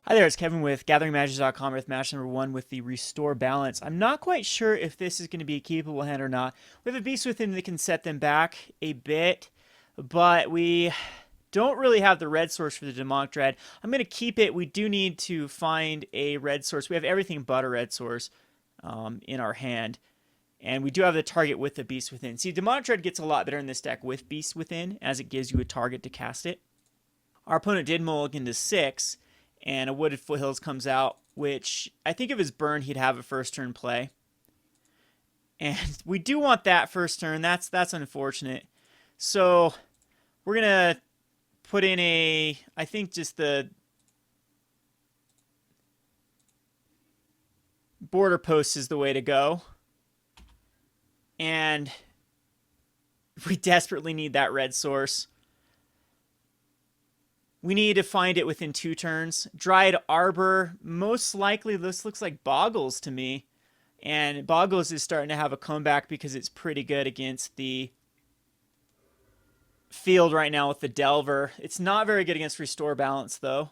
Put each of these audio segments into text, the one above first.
Hi there, it's Kevin with GatheringMagic.com with match number 1 with the Restore Balance. I'm not quite sure if this is going to be a keepable hand or not. We have a beast within that can set them back a bit, but we don't really have the red source for the Demonic Dread. I'm going to keep it. We do need to find a red source. We have everything but a red source in our hand, and we do have the target with the beast within. See, Demonic Dread gets a lot better in this deck with beast within, as it gives you a target to cast it. Our opponent did mulligan to 6, and a Wooded Foothills comes out, which I think if his burn, he'd have a first turn play. And we do want that first turn. That's unfortunate. So we're going to put in I think just the border post is the way to go. And we desperately need that red source. We need to find it within 2 turns. Dryad Arbor, most likely this looks like Bogles to me. And Bogles is starting to have a comeback because it's pretty good against the field right now with the Delver. It's not very good against Restore Balance though.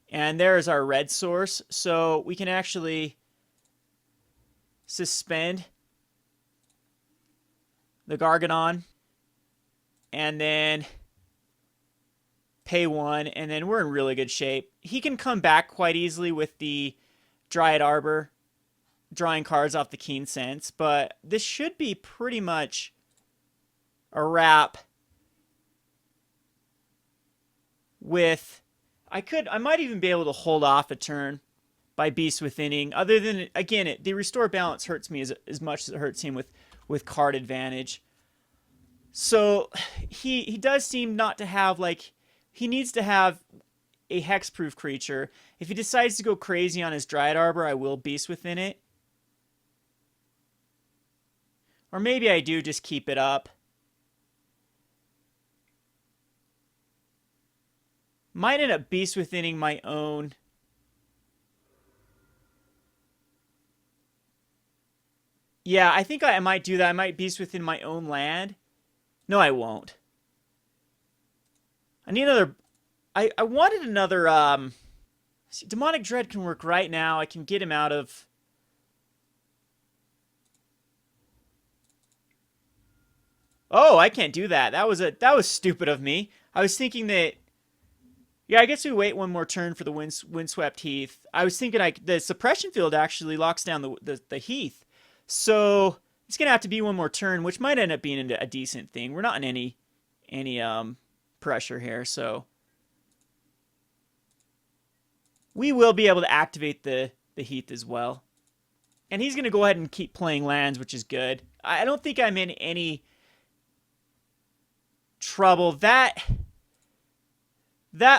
And there's our red source. So we can actually suspend the Gargadon. And then pay 1, and then we're in really good shape. He can come back quite easily with the Dryad Arbor, drawing cards off the Keen Sense, but this should be pretty much a wrap with... I might even be able to hold off a turn by Beast Withinning, other than, again, the Restore Balance hurts me as much as it hurts him with card advantage. So he does seem not to have, like... He needs to have a hexproof creature. If he decides to go crazy on his Dryad Arbor, I will Beast Within it. Or maybe I do just keep it up. Might end up Beast Withinning my own. Yeah, I think I might do that. I might Beast Within my own land. No, I won't. I need another... I wanted another... See, Demonic Dread can work right now. I can get him out of... Oh, I can't do that. That was stupid of me. I was thinking that... Yeah, I guess we wait one more turn for the Windswept Heath. I was thinking the Suppression Field actually locks down the Heath. So it's going to have to be one more turn, which might end up being a decent thing. We're not in any pressure here, so we will be able to activate the Heath as well. And he's going to go ahead and keep playing lands, which is good. I don't think I'm in any trouble. That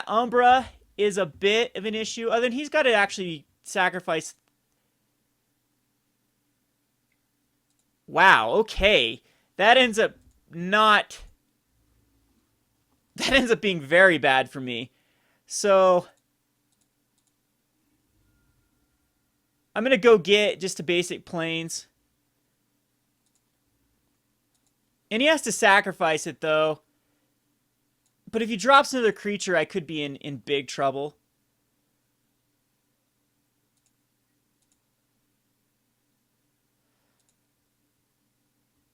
Umbra is a bit of an issue. Other than he's got to actually sacrifice. Wow, okay. That ends up being very bad for me. So I'm going to go get just a basic plains. And he has to sacrifice it, though. But if he drops another creature, I could be in big trouble.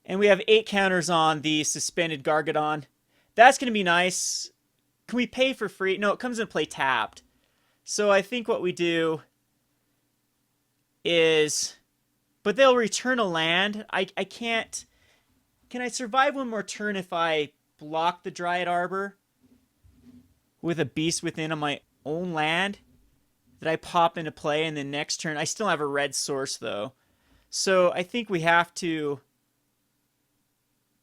And we have 8 counters on the suspended Gargadon. That's going to be nice. Can we pay for free? No, it comes into play tapped. So I think what we do is... But they'll return a land. I can't... Can I survive one more turn if I block the Dryad Arbor with a Beast Within on my own land that I pop into play, and then next turn... I still have a red source, though. So I think we have to...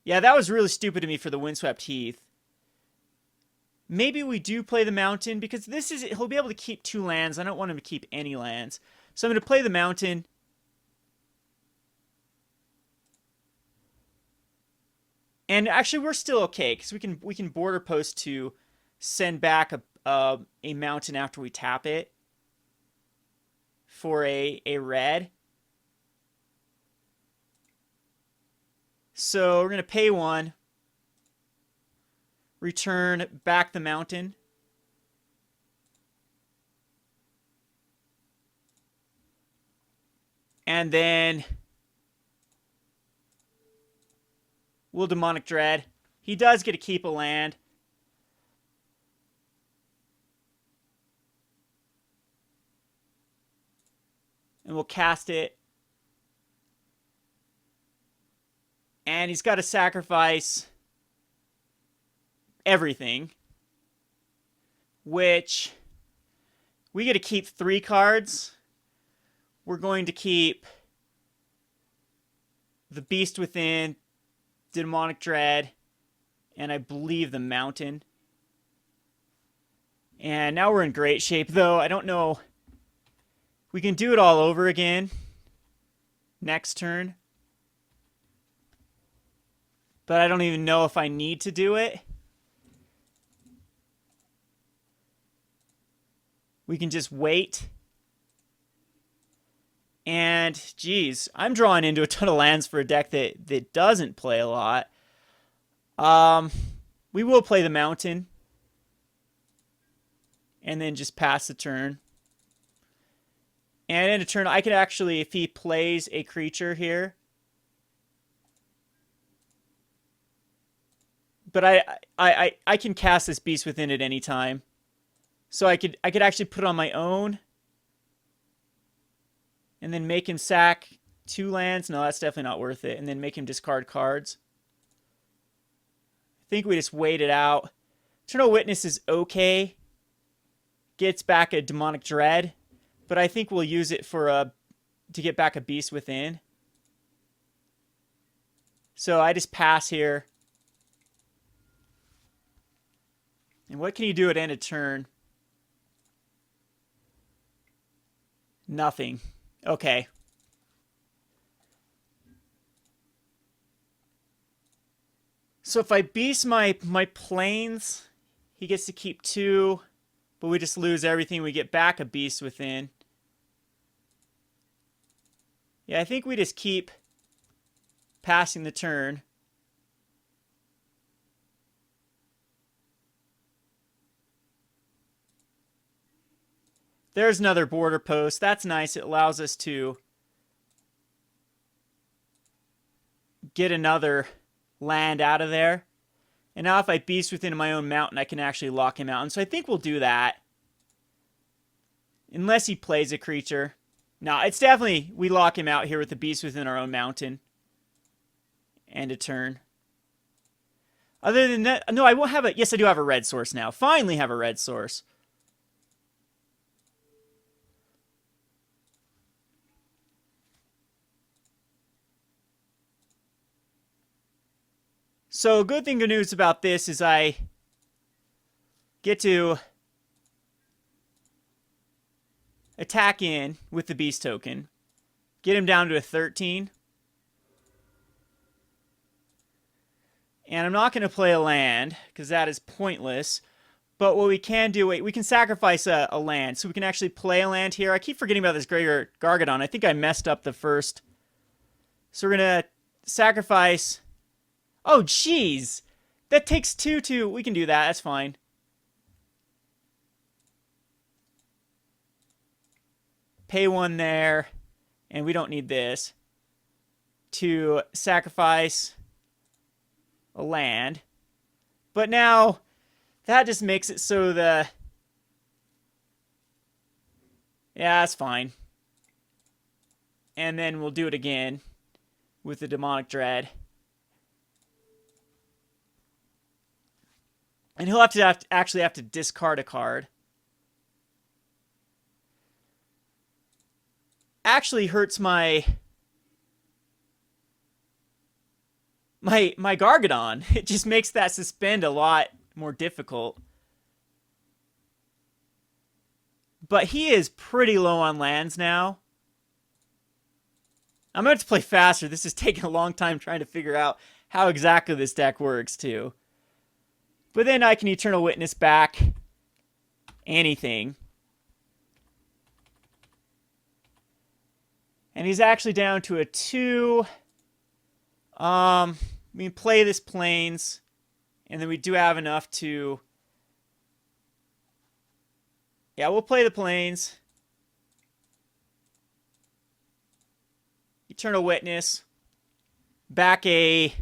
Yeah, that was really stupid of me for the Windswept Heath. Maybe we do play the Mountain, because he'll be able to keep 2 lands. I don't want him to keep any lands. So I'm going to play the Mountain. And actually, we're still okay, because we can border post to send back a Mountain after we tap it for a red. So we're going to pay 1. Return back the Mountain. And then we'll Demonic Dread. He does get to keep a land. And we'll cast it. And he's got to sacrifice everything. Which we get to keep 3 cards. We're going to keep the Beast Within, Demonic Dread, and I believe the Mountain. And now we're in great shape, though. I don't know. We can do it all over again next turn. But I don't even know if I need to do it. We can just wait. And, geez, I'm drawing into a ton of lands for a deck that doesn't play a lot. We will play the Mountain. And then just pass the turn. And in a turn, I could actually, if he plays a creature here. But I can cast this Beast Within at any time. So I could actually put it on my own. And then make him sack 2 lands. No, that's definitely not worth it. And then make him discard cards. I think we just wait it out. Eternal Witness is okay. Gets back a Demonic Dread. But I think we'll use it to get back a Beast Within. So I just pass here. And what can you do at end of turn? Nothing. Okay. So if I beast my planes, he gets to keep 2, but we just lose everything. We get back a Beast Within. Yeah, I think we just keep passing the turn. There's another border post. That's nice. It allows us to get another land out of there. And now if I Beast Within my own mountain, I can actually lock him out. And so I think we'll do that. Unless he plays a creature. No, it's definitely, we lock him out here with the Beast Within our own mountain. And a turn. Other than that, no, I won't have a, yes, I do have a red source now. Finally have a red source. So, good thing, good news about this is I get to attack in with the Beast token. Get him down to a 13. And I'm not going to play a land, because that is pointless. But what we can do, we can sacrifice a land. So we can actually play a land here. I keep forgetting about this Greater Gargadon. I think I messed up the first. So we're going to sacrifice... Oh, jeez. That takes 2. We can do that. That's fine. Pay 1 there. And we don't need this. To sacrifice a land. But now, that just makes it so the... Yeah, that's fine. And then we'll do it again with the Demonic Dread. And he'll actually have to discard a card. Actually hurts my Gargadon. It just makes that suspend a lot more difficult. But he is pretty low on lands now. I'm going to have to play faster. This is taking a long time trying to figure out how exactly this deck works, too. But then I can Eternal Witness back anything. And he's actually down to a 2. We can play this Plains. And then we do have enough to... Yeah, we'll play the Plains. Eternal Witness. Back a...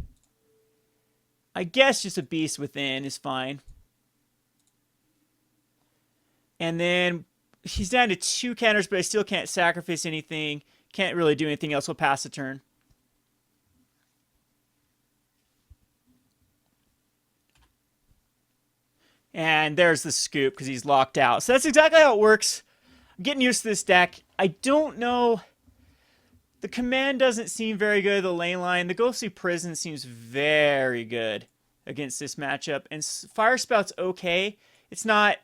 I guess just a Beast Within is fine. And then he's down to 2 counters, but I still can't sacrifice anything. Can't really do anything else. We'll pass the turn. And there's the scoop because he's locked out. So that's exactly how it works. I'm getting used to this deck. I don't know. The command doesn't seem very good. The lane line. The Ghostly Prison seems very good against this matchup. And Firespout's okay. It's not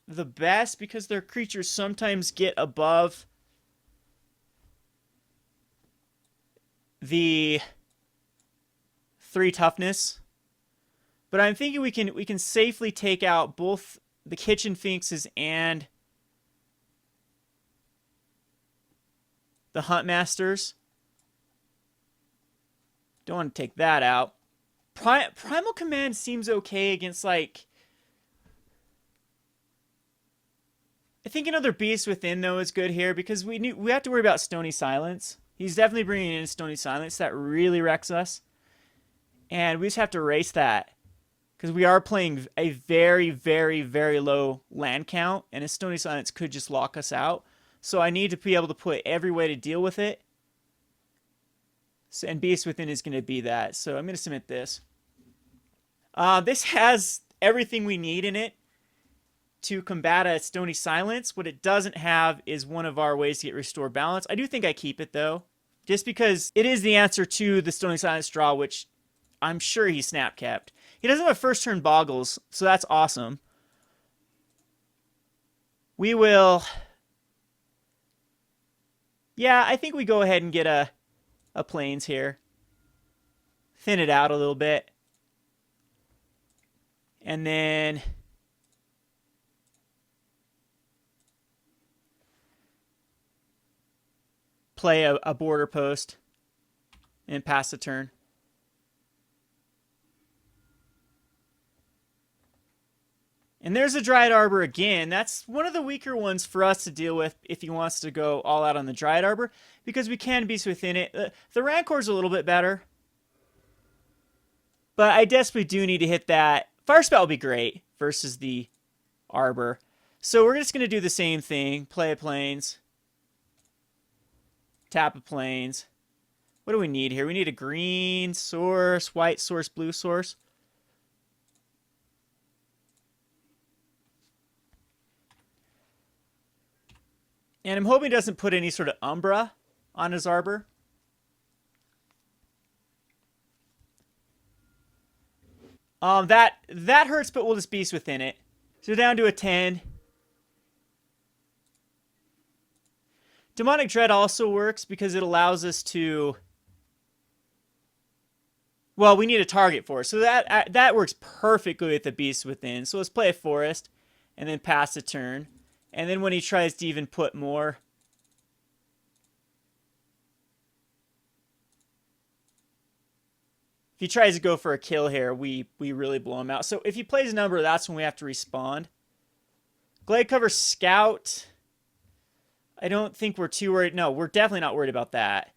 the best because their creatures sometimes get above the 3 toughness. But I'm thinking we can safely take out both the Kitchen Finks and the Huntmasters. Don't want to take that out. Primal Command seems okay against, like... I think another Beast Within, though, is good here because we have to worry about Stony Silence. He's definitely bringing in Stony Silence. That really wrecks us. And we just have to erase that. Because we are playing a very, very, very low land count. And a Stony Silence could just lock us out. So I need to be able to put every way to deal with it. So, and Beast Within is going to be that. So I'm going to submit this. This has everything we need in it to combat a Stony Silence. What it doesn't have is one of our ways to get Restore Balance. I do think I keep it, though. Just because it is the answer to the Stony Silence draw, which I'm sure he snap kept. He doesn't have a first turn Bogles, so that's awesome. We will... Yeah, I think we go ahead and get a Plains here. Thin it out a little bit. And then... play a border post and pass the turn. And there's a Dryad Arbor again. That's one of the weaker ones for us to deal with if he wants to go all out on the Dryad Arbor, because we can Beast Within it. The Rancor's a little bit better. But I desperately do need to hit that. Firespout will be great versus the Arbor. So we're just going to do the same thing. Play a Plains. Tap a Plains. What do we need here? We need a green source, white source, blue source. And I'm hoping he doesn't put any sort of Umbra on his Arbor. That hurts, but we'll just Beast Within it. So down to a 10. Demonic Dread also works because it allows us to... Well, we need a target for it. So that works perfectly with the Beast Within. So let's play a Forest and then pass the turn. And then when he tries to even put more... If he tries to go for a kill here, we really blow him out. So if he plays a number, that's when we have to respond. Glade Cover Scout. I don't think we're too worried. No, we're definitely not worried about that.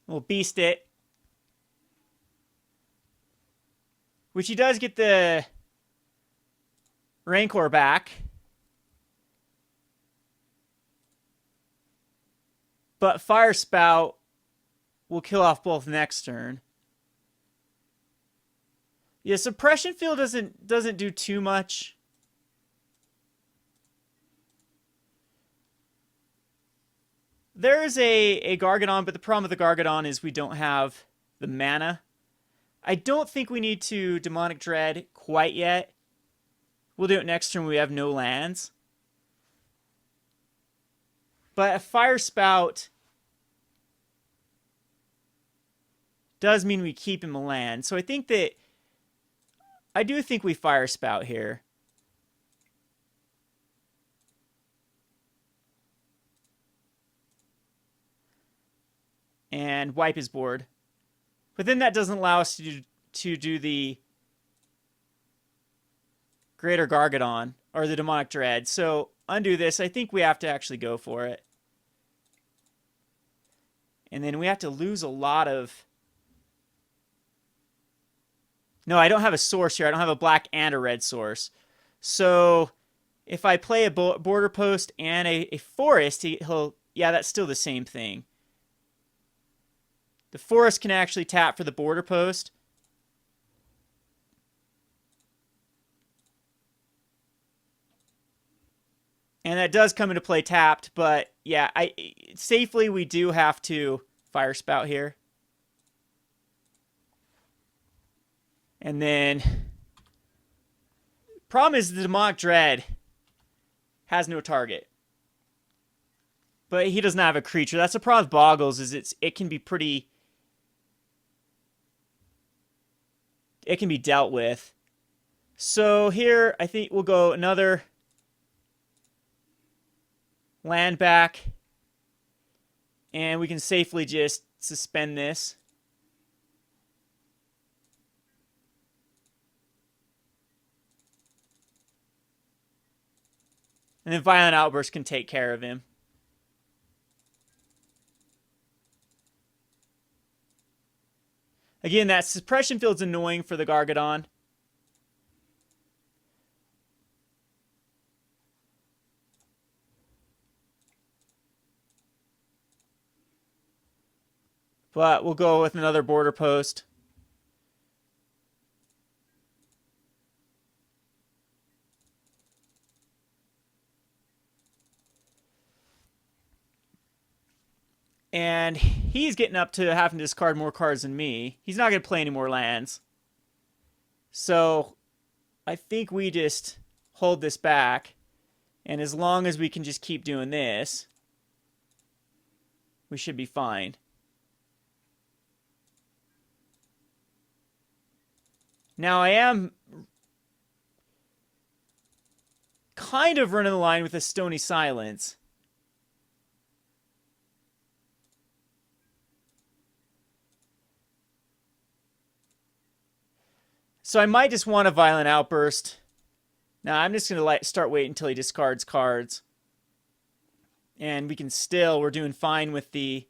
We'll Beast it. Which he does get the Rancor back. But Firespout will kill off both next turn. Yeah, Suppression Field doesn't do too much. There is a Gargadon, but the problem with the Gargadon is we don't have the mana. I don't think we need to Demonic Dread quite yet. We'll do it next turn when we have no lands. But a Firespout does mean we keep him a land. So I think that... I do think we Firespout here. And wipe his board. But then that doesn't allow us to do the Greater Gargadon, or the Demonic Dread. So undo this. I think we have to actually go for it. And then we have to lose a lot of... No, I don't have a source here. I don't have a black and a red source. So if I play a border post and a forest, he'll... Yeah, that's still the same thing. The forest can actually tap for the border post. And that does come into play tapped, but yeah, safely we do have to Firespout here. And then, problem is the Demonic Dread has no target. But he doesn't have a creature. That's the problem with Bogles, is it can be pretty... It can be dealt with. So here, I think we'll go another... land back, and we can safely just suspend this. And then Violent Outburst can take care of him. Again, that suppression field's annoying for the Gargadon. But we'll go with another border post. And he's getting up to having to discard more cards than me. He's not going to play any more lands. So I think we just hold this back. And as long as we can just keep doing this, we should be fine. Now, I am kind of running the line with a Stony Silence. So I might just want a Violent Outburst. Now, I'm just going to start waiting until he discards cards. And we can still, we're doing fine with the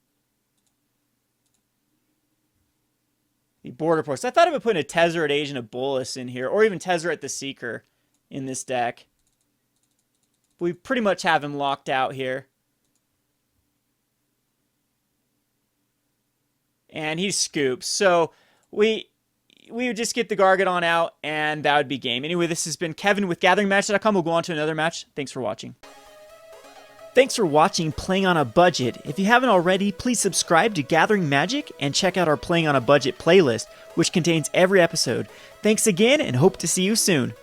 border post. I thought I would put a Tezzeret Agent of Bolus in here, or even Tezzeret the Seeker in this deck. We pretty much have him locked out here. And he scoops. So we would just get the Gargadon out, and that would be game. Anyway, this has been Kevin with GatheringMagic.com. We'll go on to another match. Thanks for watching. Thanks for watching Playing on a Budget. If you haven't already, please subscribe to Gathering Magic and check out our Playing on a Budget playlist, which contains every episode. Thanks again, and hope to see you soon.